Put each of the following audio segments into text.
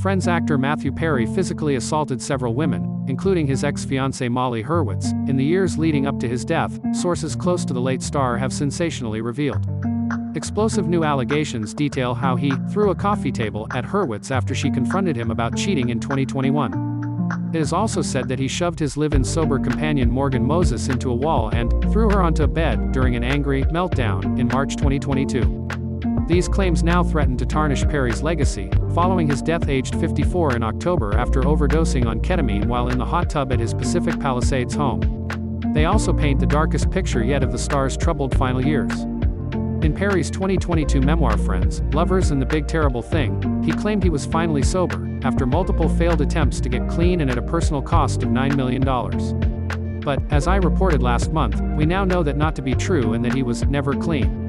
Friends actor Matthew Perry physically assaulted several women, including his ex-fiancée Molly Hurwitz, in the years leading up to his death, sources close to the late star have sensationally revealed. Explosive new allegations detail how he threw a coffee table at Hurwitz after she confronted him about cheating in 2021. It is also said that he shoved his live-in sober companion Morgan Moses into a wall and threw her onto a bed during an angry meltdown in March 2022. These claims now threaten to tarnish Perry's legacy, following his death aged 54 in October after overdosing on ketamine while in the hot tub at his Pacific Palisades home. They also paint the darkest picture yet of the star's troubled final years. In Perry's 2022 memoir Friends, Lovers and the Big Terrible Thing, he claimed he was finally sober, after multiple failed attempts to get clean and at a personal cost of $9 million. But, as I reported last month, we now know that not to be true and that he was never clean.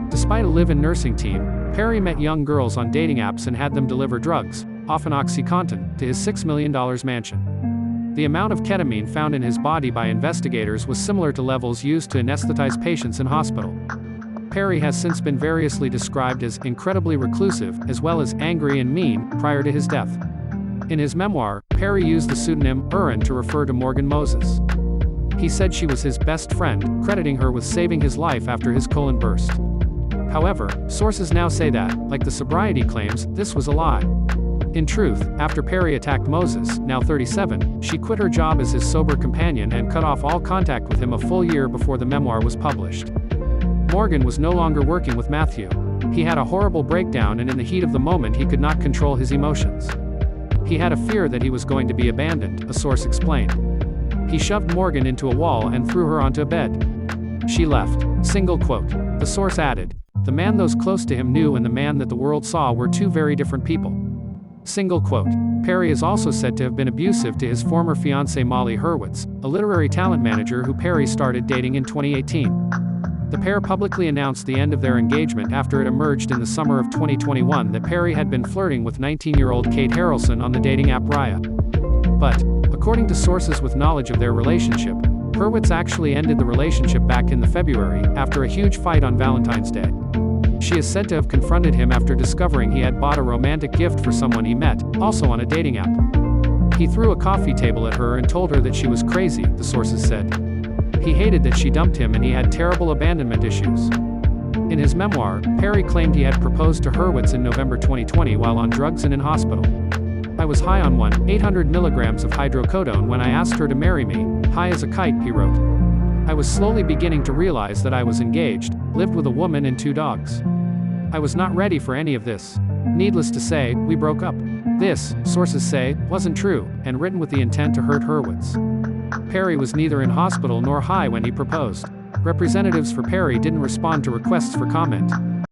Despite a live-in nursing team, Perry met young girls on dating apps and had them deliver drugs, often Oxycontin, to his $6 million mansion. The amount of ketamine found in his body by investigators was similar to levels used to anesthetize patients in hospital. Perry has since been variously described as incredibly reclusive, as well as angry and mean, prior to his death. In his memoir, Perry used the pseudonym Urin to refer to Morgan Moses. He said she was his best friend, crediting her with saving his life after his colon burst. However, sources now say that, like the sobriety claims, this was a lie. In truth, after Perry attacked Moses, now 37, she quit her job as his sober companion and cut off all contact with him a full year before the memoir was published. Morgan was no longer working with Matthew. He had a horrible breakdown and in the heat of the moment he could not control his emotions. He had a fear that he was going to be abandoned, a source explained. He shoved Morgan into a wall and threw her onto a bed. She left. Single quote. The source added, "The man those close to him knew and the man that the world saw were two very different people." Single quote. Perry is also said to have been abusive to his former fiancée Molly Hurwitz, a literary talent manager who Perry started dating in 2018. The pair publicly announced the end of their engagement after it emerged in the summer of 2021 that Perry had been flirting with 19-year-old Kate Harrelson on the dating app Raya. But, according to sources with knowledge of their relationship, Hurwitz actually ended the relationship back in February, after a huge fight on Valentine's Day. She is said to have confronted him after discovering he had bought a romantic gift for someone he met, also on a dating app. He threw a coffee table at her and told her that she was crazy, the sources said. He hated that she dumped him and he had terrible abandonment issues. In his memoir, Perry claimed he had proposed to Hurwitz in November 2020 while on drugs and in hospital. "I was high on 800 milligrams of hydrocodone when I asked her to marry me, high as a kite," he wrote. "I was slowly beginning to realize that I was engaged, lived with a woman and 2 dogs. I was not ready for any of this. Needless to say, we broke up." This, sources say, wasn't true, and written with the intent to hurt Hurwitz. Perry was neither in hospital nor high when he proposed. Representatives for Perry didn't respond to requests for comment.